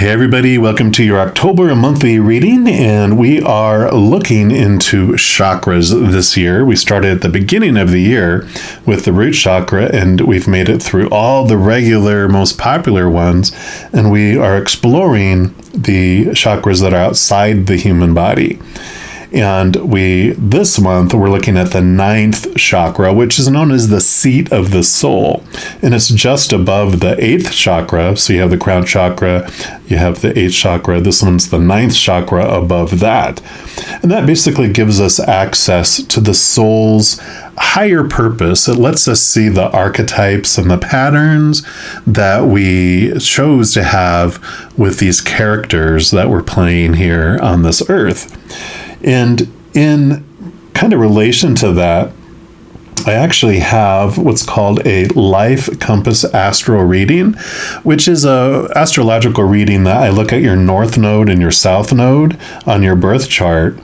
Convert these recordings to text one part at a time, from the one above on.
Hey everybody, welcome to your October monthly reading, and we are looking into chakras this year. We started at the beginning of the year with the root chakra, and we've made it through all the regular, most popular ones, and we are exploring the chakras that are outside the human body. And this month, we're looking at the 9th chakra, which is known as the seat of the soul. And it's just above the 8th chakra. So you have the crown chakra, you have the 8th chakra. This one's the 9th chakra above that. And that basically gives us access to the soul's higher purpose. It lets us see the archetypes and the patterns that we chose to have with these characters that we're playing here on this earth. And in kind of relation to that, I actually have what's called a life compass astral reading, which is a astrological reading that I look at your north node and your south node on your birth chart.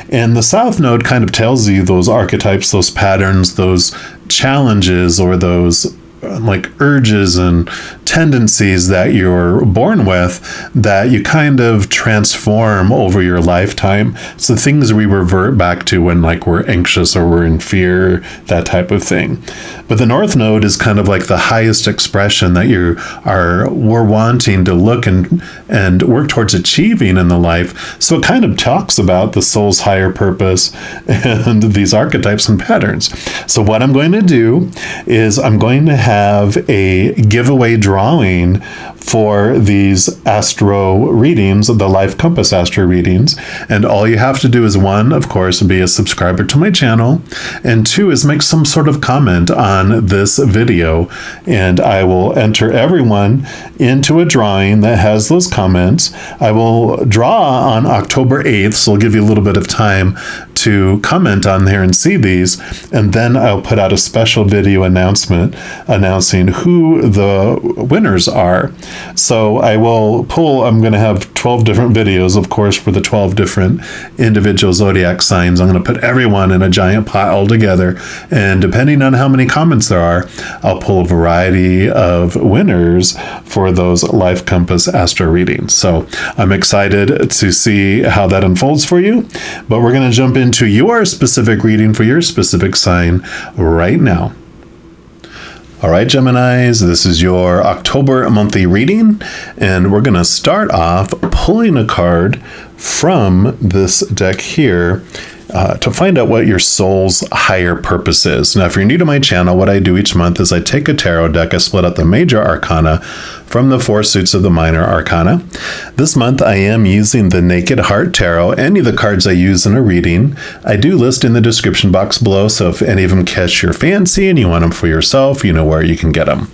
And the south node kind of tells you those archetypes, those patterns, those challenges, or those like urges and tendencies that you're born with that you kind of transform over your lifetime. It's the things we revert back to when like we're anxious or we're in fear, that type of thing. But the north node is kind of like the highest expression that we're wanting to look and work towards achieving in the life. So it kind of talks about the soul's higher purpose and these archetypes and patterns. So what I'm going to do is I'm going to have a giveaway drawing for these astro readings, the Life Compass astro readings. And all you have to do is, one, of course, be a subscriber to my channel, and two is make some sort of comment on this video, and I will enter everyone into a drawing that has those comments. I will draw on October 8th, so I'll give you a little bit of time to comment on there and see these, and then I'll put out a special video announcement announcing who the winners are. So I'm going to have 12 different videos, of course, for the 12 different individual zodiac signs. I'm going to put everyone in a giant pile together, and depending on how many comments there are, I'll pull a variety of winners for those Life Compass astro readings. So I'm excited to see how that unfolds for you, but we're going to jump into your specific reading for your specific sign right now. All right, Geminis, this is your October monthly reading, and we're going to start off pulling a card from this deck here to find out what your soul's higher purpose is. Now, if you're new to my channel, what I do each month is I take a tarot deck, I split out the major arcana from the 4 suits of the minor arcana. This month, I am using the Naked Heart Tarot. Any of the cards I use in a reading, I do list in the description box below, so if any of them catch your fancy and you want them for yourself, you know where you can get them.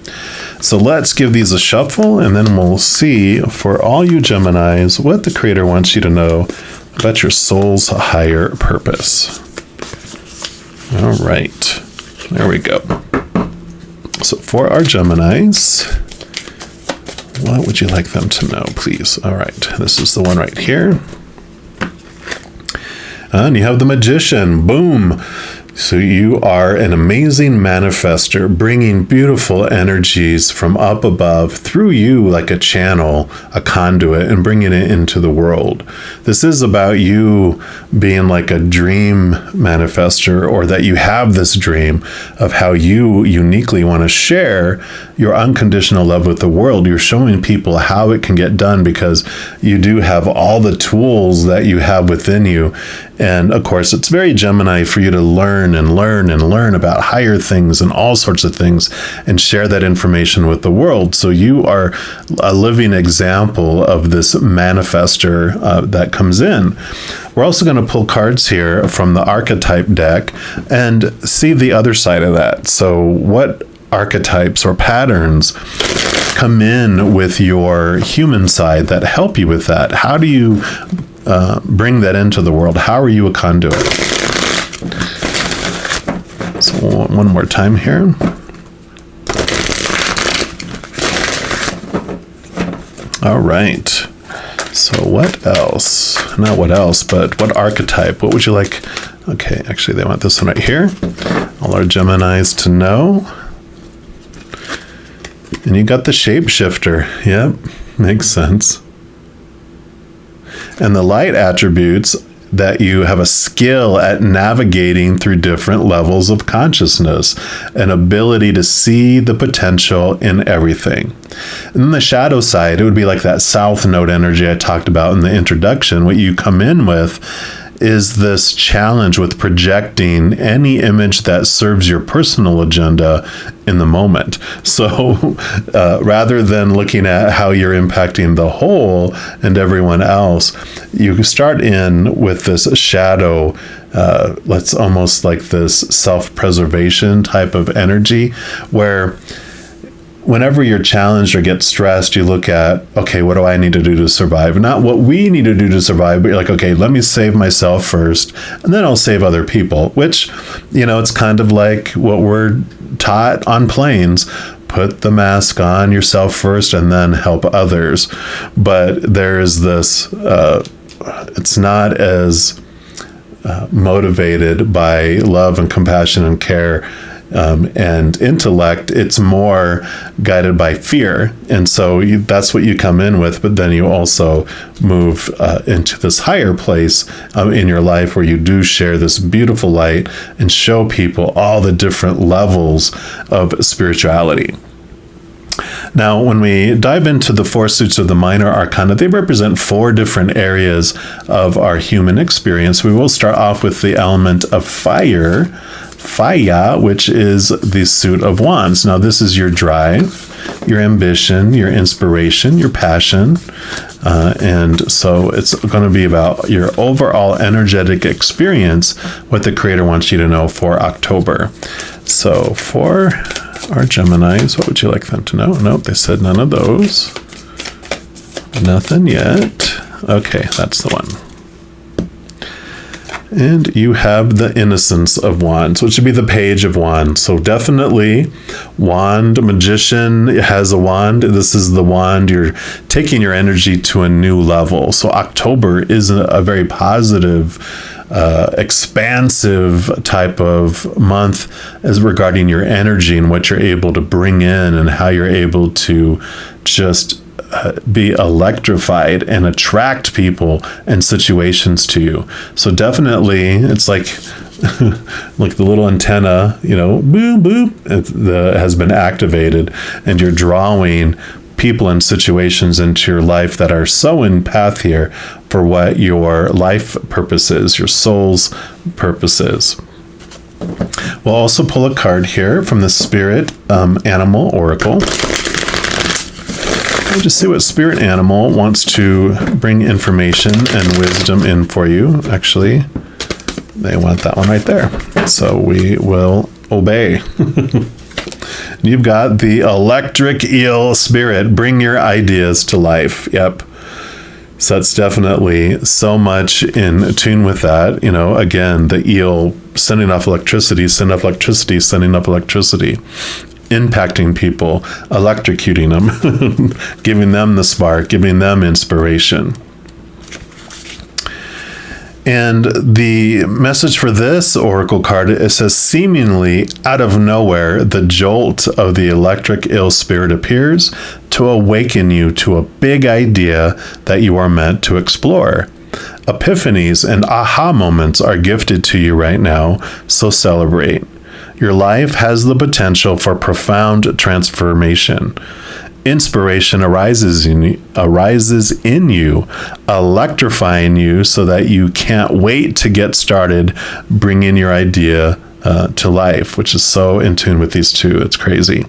So let's give these a shuffle, and then we'll see, for all you Geminis, what the Creator wants you to know about your soul's higher purpose. All right, there we go. So for our Geminis, what would you like them to know, please? All right, this is the one right here. And you have the Magician. Boom. So you are an amazing manifester, bringing beautiful energies from up above through you like a channel, a conduit, and bringing it into the world. This is about you being like a dream manifester, or that you have this dream of how you uniquely want to share your unconditional love with the world. You're showing people how it can get done because you do have all the tools that you have within you. And of course, it's very Gemini for you to learn and learn and learn about higher things and all sorts of things and share that information with the world. So you are a living example of this manifester that comes in. We're also going to pull cards here from the archetype deck and see the other side of that. So what archetypes or patterns come in with your human side that help you with that? How do you bring that into the world? How are you a conduit? So one more time here. All right. So what else? Not what else, but what archetype? What would you like? Okay, actually they want this one right here. All our Geminis to know. And you got the shapeshifter. Yep, makes sense. And the light attributes that you have a skill at navigating through different levels of consciousness, an ability to see the potential in everything. And then the shadow side, it would be like that south node energy I talked about in the introduction. What you come in with is this challenge with projecting any image that serves your personal agenda in the moment. So rather than looking at how you're impacting the whole and everyone else, you start in with this shadow, let's almost like this self-preservation type of energy, where whenever you're challenged or get stressed, you look at, okay, what do I need to do to survive? Not what we need to do to survive, but you're like, okay, let me save myself first, and then I'll save other people, which, it's kind of like what we're taught on planes. Put the mask on yourself first and then help others. But there is this, it's not as motivated by love and compassion and care and intellect. It's more guided by fear. And so that's what you come in with, but then you also move into this higher place in your life where you do share this beautiful light and show people all the different levels of spirituality. Now, when we dive into the 4 suits of the minor arcana, they represent 4 different areas of our human experience. We will start off with the element of fire, which is the suit of wands. Now, this is your drive, your ambition, your inspiration, your passion. And so it's going to be about your overall energetic experience, what the Creator wants you to know for October. So for our Geminis, what would you like them to know? Nope, they said none of those. Nothing yet. Okay, that's the one. And you have the Innocence of Wands, which would be the Page of Wands. So definitely wand, magician has a wand. This is the wand. You're taking your energy to a new level. So October is a very positive, expansive type of month as regarding your energy and what you're able to bring in and how you're able to just be electrified and attract people and situations to you. So definitely it's like like the little antenna, boom, boom, has been activated, and you're drawing people and situations into your life that are so in path here for what your life purpose is, your soul's purpose is. We'll also pull a card here from the Spirit Animal Oracle. I'll just see what spirit animal wants to bring information and wisdom in for you. Actually, they want that one right there. So we will obey. You've got the electric eel spirit. Bring your ideas to life. Yep. So that's definitely so much in tune with that. Again, the eel sending off electricity, sending off electricity, sending up electricity. Impacting people, electrocuting them, giving them the spark, giving them inspiration. And the message for this oracle card, it says, seemingly out of nowhere, the jolt of the electric ill spirit appears to awaken you to a big idea that you are meant to explore. Epiphanies and aha moments are gifted to you right now, so celebrate. Your life has the potential for profound transformation. Inspiration arises in you, electrifying you so that you can't wait to get started bringing your idea to life, which is so in tune with these two. It's crazy.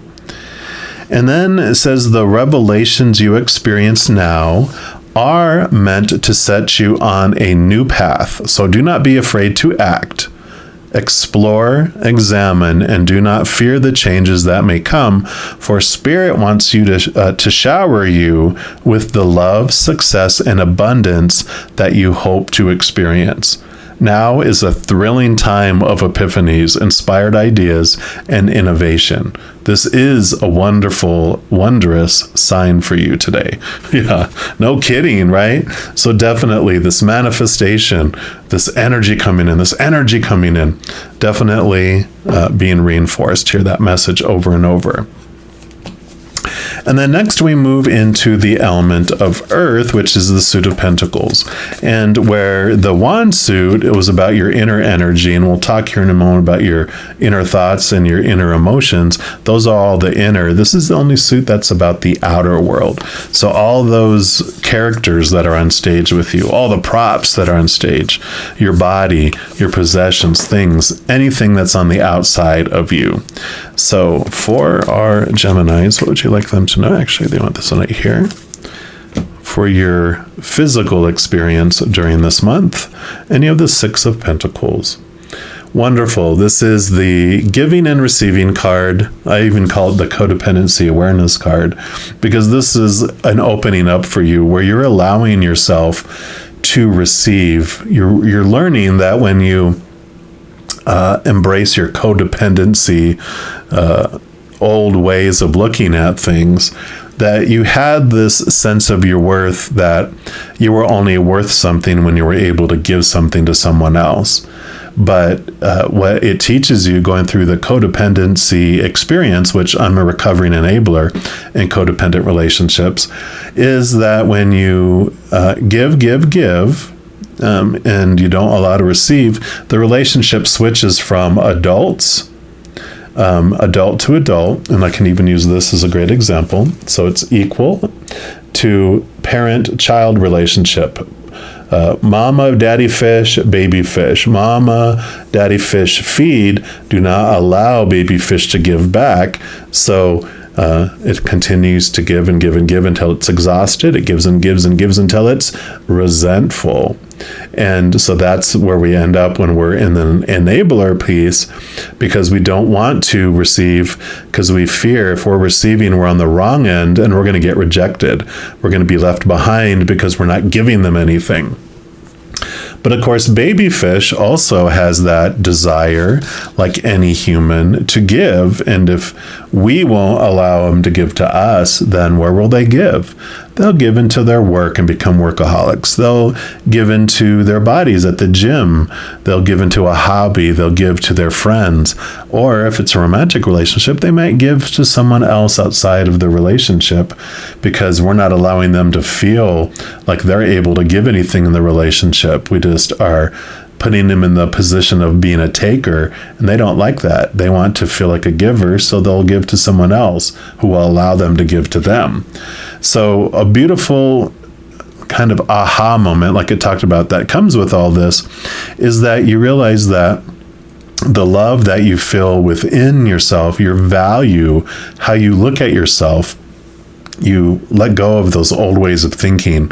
And then it says the revelations you experience now are meant to set you on a new path. So do not be afraid to act. Explore, examine, and do not fear the changes that may come, for Spirit wants you to shower you with the love, success, and abundance that you hope to experience. Now is a thrilling time of epiphanies, inspired ideas, and innovation. This is a wonderful, wondrous sign for you today. Yeah, no kidding, right? So definitely this manifestation, this energy coming in, definitely being reinforced. Hear that message over and over. And then next we move into the element of earth, which is the suit of pentacles. And where the wand suit, it was about your inner energy. And we'll talk here in a moment about your inner thoughts and your inner emotions. Those are all the inner. This is the only suit that's about the outer world. So all those characters that are on stage with you, all the props that are on stage, your body, your possessions, things, anything that's on the outside of you. So for our Geminis, what would you like them to know? Actually, they want this one right here. For your physical experience during this month. And you have the Six of Pentacles. Wonderful. This is the giving and receiving card. I even call it the codependency awareness card, because this is an opening up for you where you're allowing yourself to receive. You're learning that when you embrace your codependency, old ways of looking at things, that you had this sense of your worth, that you were only worth something when you were able to give something to someone else. But what it teaches you going through the codependency experience, which I'm a recovering enabler in codependent relationships, is that when you give, and you don't allow to receive, the relationship switches from adult to adult, and I can even use this as a great example. So it's equal to parent-child relationship. Mama, daddy fish, baby fish. Mama, daddy fish feed. Do not allow baby fish to give back. So it continues to give and give and give until it's exhausted. It gives and gives and gives until it's resentful. And so that's where we end up when we're in the enabler piece, because we don't want to receive, because we fear if we're receiving, we're on the wrong end and we're going to get rejected. We're going to be left behind because we're not giving them anything. But of course, baby fish also has that desire, like any human, to give. And if we won't allow them to give to us, then where will they give? They'll give into their work and become workaholics. They'll give into their bodies at the gym. They'll give into a hobby. They'll give to their friends. Or if it's a romantic relationship, they might give to someone else outside of the relationship, because we're not allowing them to feel like they're able to give anything in the relationship. We just are putting them in the position of being a taker, and they don't like that. They want to feel like a giver, so they'll give to someone else who will allow them to give to them. So a beautiful kind of aha moment, like it talked about, that comes with all this, is that you realize that the love that you feel within yourself, your value, how you look at yourself, you let go of those old ways of thinking,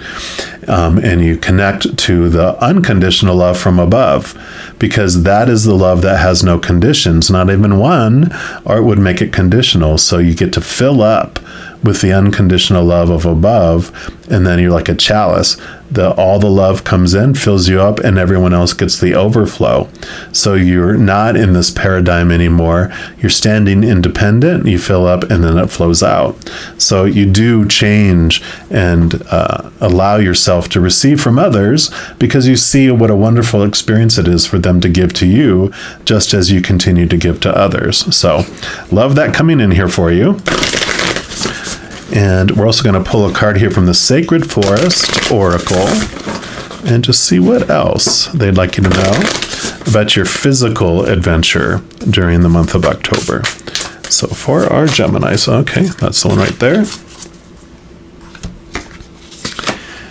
and you connect to the unconditional love from above, because that is the love that has no conditions, not even one, or it would make it conditional. So you get to fill up with the unconditional love of above, and then you're like a chalice. All the love comes in, fills you up, and everyone else gets the overflow. So you're not in this paradigm anymore. You're standing independent, you fill up, and then it flows out. So you do change and allow yourself to receive from others, because you see what a wonderful experience it is for them to give to you, just as you continue to give to others. So love that coming in here for you. And we're also going to pull a card here from the Sacred Forest Oracle and just see what else they'd like you to know about your physical adventure during the month of October. So for our Geminis, okay, that's the one right there.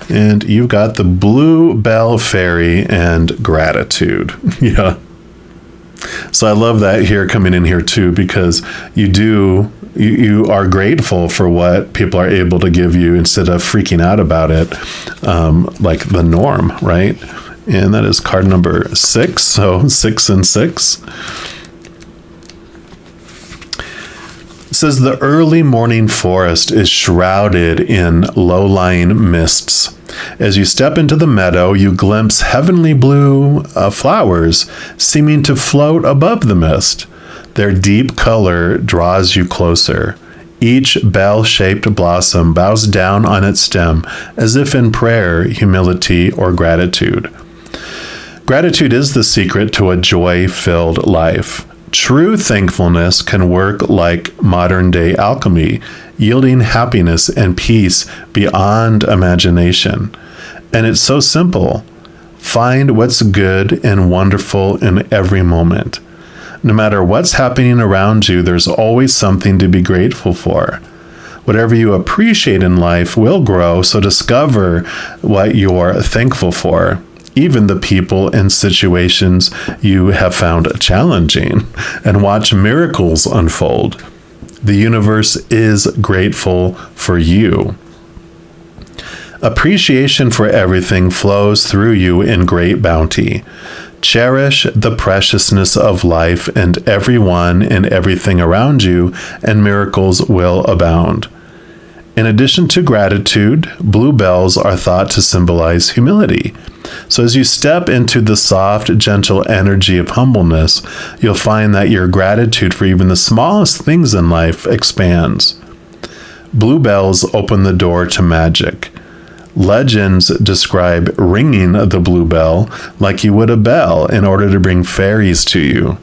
And you've got the Blue Bell Fairy and Gratitude. Yeah. So I love that here coming in here too, because you are grateful for what people are able to give you instead of freaking out about it, like the norm, right? And that is card number 6. So 6 and 6. It says the early morning forest is shrouded in low-lying mists. As you step into the meadow, you glimpse heavenly blue flowers seeming to float above the mist. Their deep color draws you closer. Each bell-shaped blossom bows down on its stem as if in prayer, humility, or gratitude. Gratitude is the secret to a joy-filled life. True thankfulness can work like modern day alchemy, yielding happiness and peace beyond imagination. And it's so simple. Find what's good and wonderful in every moment. No matter what's happening around you, there's always something to be grateful for. Whatever you appreciate in life will grow, so discover what you're thankful for, even the people and situations you have found challenging, and watch miracles unfold. The universe is grateful for you. Appreciation for everything flows through you in great bounty. Cherish the preciousness of life and everyone and everything around you, and miracles will abound. In addition to gratitude, bluebells are thought to symbolize humility. So as you step into the soft, gentle energy of humbleness, you'll find that your gratitude for even the smallest things in life expands. Bluebells open the door to magic. Legends describe ringing the bluebell like you would a bell in order to bring fairies to you.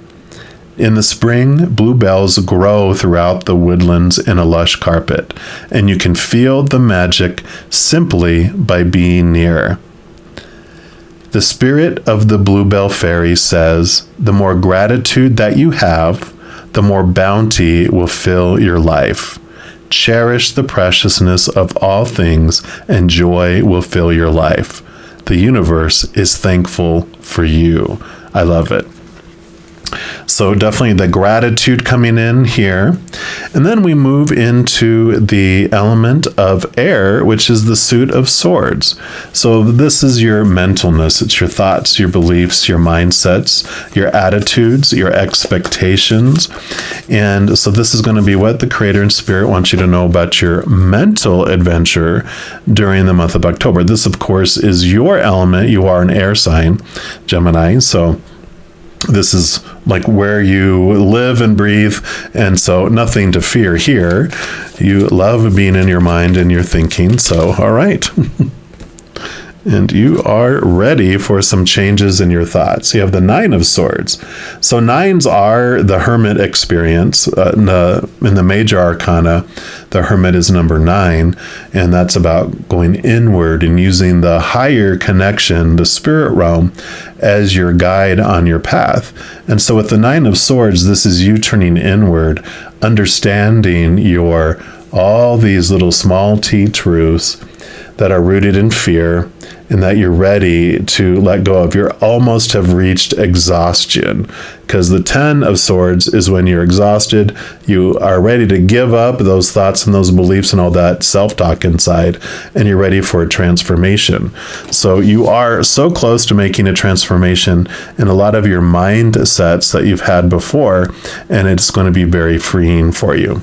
In the spring, bluebells grow throughout the woodlands in a lush carpet, and you can feel the magic simply by being near. The spirit of the bluebell fairy says, the more gratitude that you have, the more bounty will fill your life. Cherish the preciousness of all things, and joy will fill your life. The universe is thankful for you. I love it. So definitely the gratitude coming in here. And then we move into the element of air, which is the suit of swords. So this is your mentalness. It's your thoughts, your beliefs, your mindsets, your attitudes, your expectations. And so this is going to be what the Creator and Spirit wants you to know about your mental adventure during the month of October. This, of course, is your element. You are an air sign, Gemini. So this is like where you live and breathe, and so nothing to fear here. You love being in your mind and your thinking, so all right. And you are ready for some changes in your thoughts. You have the Nine of Swords. So nines are the hermit experience. In the major arcana, the hermit is number 9, and that's about going inward and using the higher connection, the spirit realm, as your guide on your path. And so with the Nine of Swords, this is you turning inward, understanding your all these little small t truths that are rooted in fear, and that you're ready to let go of. You almost have reached exhaustion, because the 10 of Swords is when you're exhausted. You are ready to give up those thoughts and those beliefs and all that self-talk inside, and you're ready for a transformation. So you are so close to making a transformation in a lot of your mindsets that you've had before, and it's going to be very freeing for you.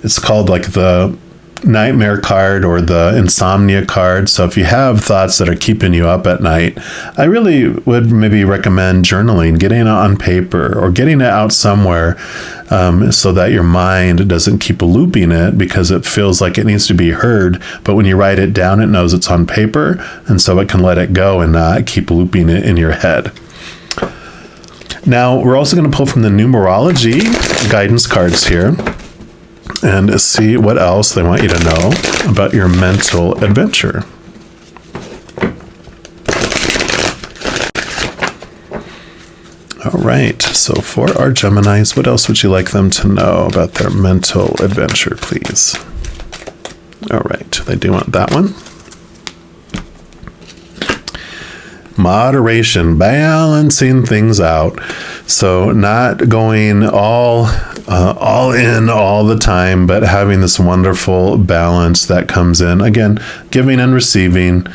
It's called like the nightmare card or the insomnia card. So if you have thoughts that are keeping you up at night, I really would maybe recommend journaling, getting it on paper or getting it out somewhere, so that your mind doesn't keep looping it because it feels like it needs to be heard. But when you write it down, it knows it's on paper, and so it can let it go and not keep looping it in your head. Now, we're also going to pull from the numerology guidance cards here and see what else they want you to know about your mental adventure. All right, so for our Geminis, what else would you like them to know about their mental adventure, please? All right, they do want that one. Moderation, balancing things out. So not going all in all the time, but having this wonderful balance that comes in. Again, giving and receiving,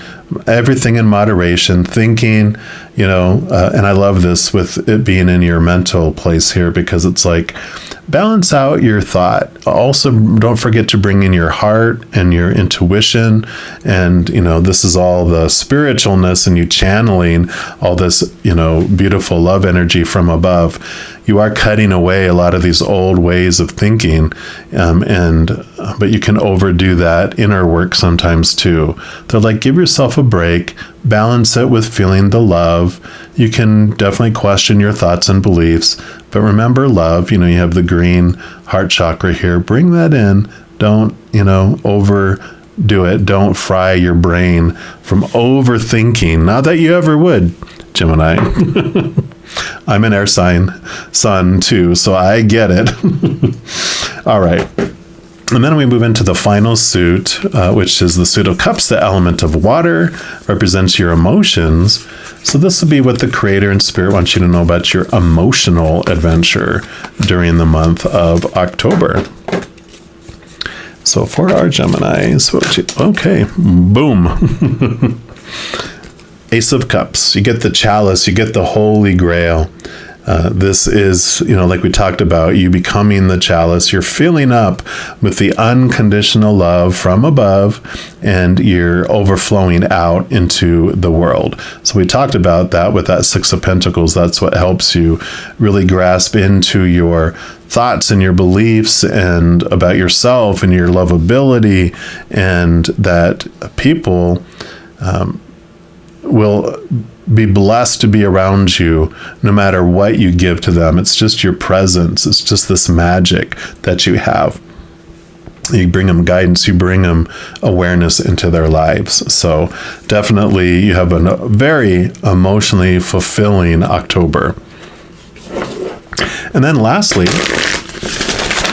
everything in moderation, thinking, and I love this with it being in your mental place here, because it's like, balance out your thought. Also, don't forget to bring in your heart and your intuition. And, this is all the spiritualness and you channeling all this, beautiful love energy from above. you are cutting away a lot of these old ways of thinking, but you can overdo that inner work sometimes too. So like, give yourself a break, balance it with feeling the love. You can definitely question your thoughts and beliefs, but remember love. You have the green heart chakra here. Bring that in. Don't, overdo it. Don't fry your brain from overthinking. Not that you ever would, Gemini. I'm an air sign sun too, so I get it. All right. And then we move into the final suit, which is the suit of cups. The element of water represents your emotions. So this will be what the creator and spirit wants you to know about your emotional adventure during the month of October. So for our Geminis, okay, boom. Ace of Cups. You get the chalice, you get the Holy Grail. This is, like we talked about, you becoming the chalice. You're filling up with the unconditional love from above, and you're overflowing out into the world. So we talked about that with that Six of Pentacles. That's what helps you really grasp into your thoughts and your beliefs and about yourself and your lovability, and that people will be blessed to be around you no matter what you give to them. It's just your presence. It's just this magic that you have. You bring them guidance, you bring them awareness into their lives. So definitely you have a very emotionally fulfilling October. And then lastly,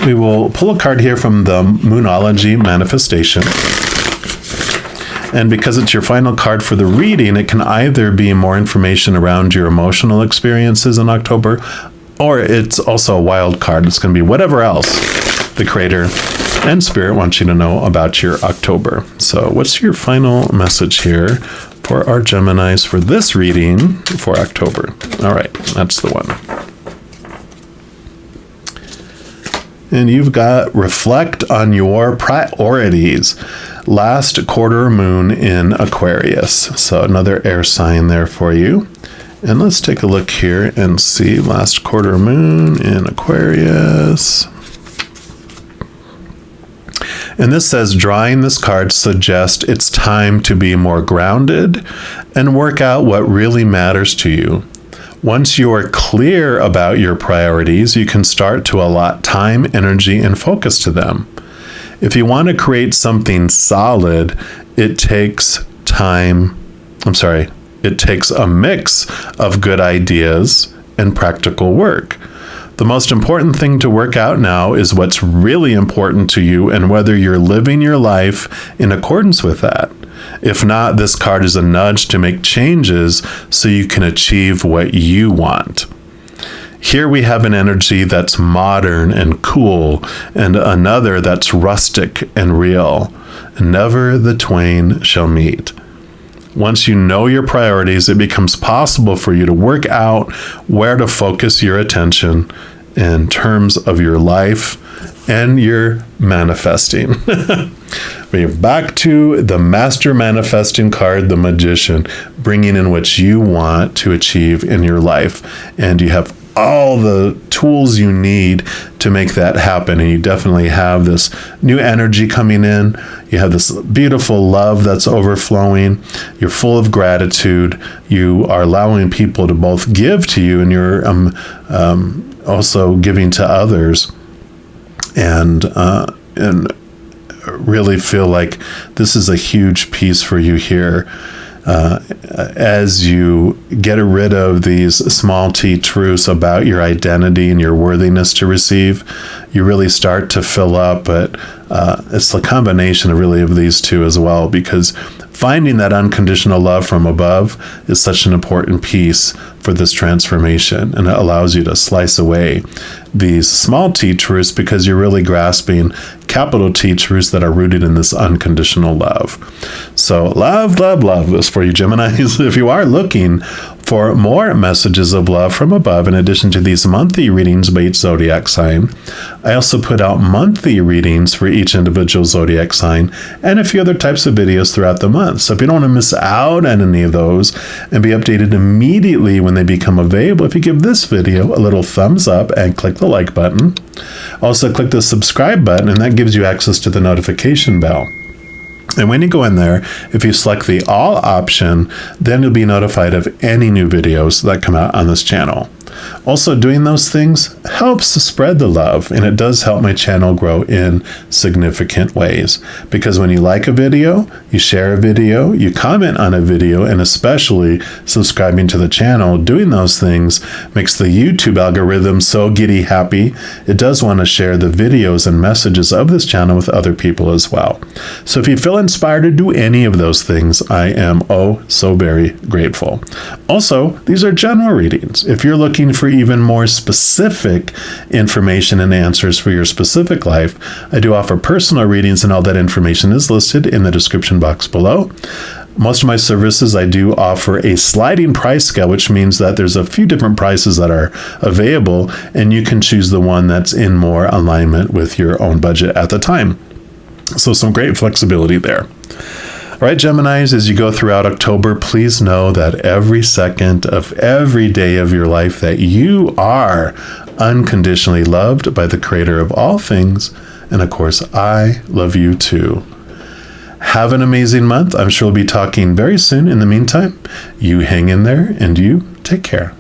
we will pull a card here from the Moonology Manifestation. And because it's your final card for the reading, it can either be more information around your emotional experiences in October, or it's also a wild card. It's going to be whatever else the creator and spirit wants you to know about your October. So what's your final message here for our Geminis for this reading for October? All right, that's the one. And you've got reflect on your priorities. Last quarter moon in Aquarius. So another air sign there for you. And let's take a look here and see last quarter moon in Aquarius. And this says, drawing this card suggests it's time to be more grounded and work out what really matters to you. Once you are clear about your priorities, you can start to allot time, energy, and focus to them. If you want to create something solid, it takes it takes a mix of good ideas and practical work. The most important thing to work out now is what's really important to you and whether you're living your life in accordance with that. If not, this card is a nudge to make changes so you can achieve what you want. Here we have an energy that's modern and cool, and another that's rustic and real. Never the twain shall meet. Once you know your priorities, it becomes possible for you to work out where to focus your attention in terms of your life and your manifesting. We're back to the master manifesting card, the Magician, bringing in what you want to achieve in your life. And you have all the tools you need to make that happen. And you definitely have this new energy coming in. You have this beautiful love that's overflowing. You're full of gratitude. You are allowing people to both give to you, and you're also giving to others. And really feel like this is a huge piece for you here. As you get rid of these small t truths about your identity and your worthiness to receive, you really start to fill up. But it's the combination of these two as well, because finding that unconditional love from above is such an important piece for this transformation, and it allows you to slice away these small t truths because you're really grasping capital T truths that are rooted in this unconditional love. So love is for you, Geminis. If you are looking For more messages of love from above, in addition to these monthly readings by each zodiac sign, I also put out monthly readings for each individual zodiac sign and a few other types of videos throughout the month. So if you don't want to miss out on any of those and be updated immediately when they become available, if you give this video a little thumbs up and click the like button. Also click the subscribe button, and that gives you access to the notification bell. And when you go in there, if you select the all option, then you'll be notified of any new videos that come out on this channel. Also, doing those things helps to spread the love, and it does help my channel grow in significant ways. Because when you like a video, you share a video, you comment on a video, and especially subscribing to the channel, doing those things makes the YouTube algorithm so giddy happy. It does want to share the videos and messages of this channel with other people as well. So if you feel inspired to do any of those things, I am oh so very grateful. Also, these are general readings. If you're looking for even more specific information and answers for your specific life, I do offer personal readings, and all that information is listed in the description box below. Most of my services, I do offer a sliding price scale, which means that there's a few different prices that are available, and you can choose the one that's in more alignment with your own budget at the time. So some great flexibility there. All right, Geminis, as you go throughout October, please know that every second of every day of your life that you are unconditionally loved by the Creator of all things. And of course, I love you too. Have an amazing month. I'm sure we'll be talking very soon. In the meantime, you hang in there and you take care.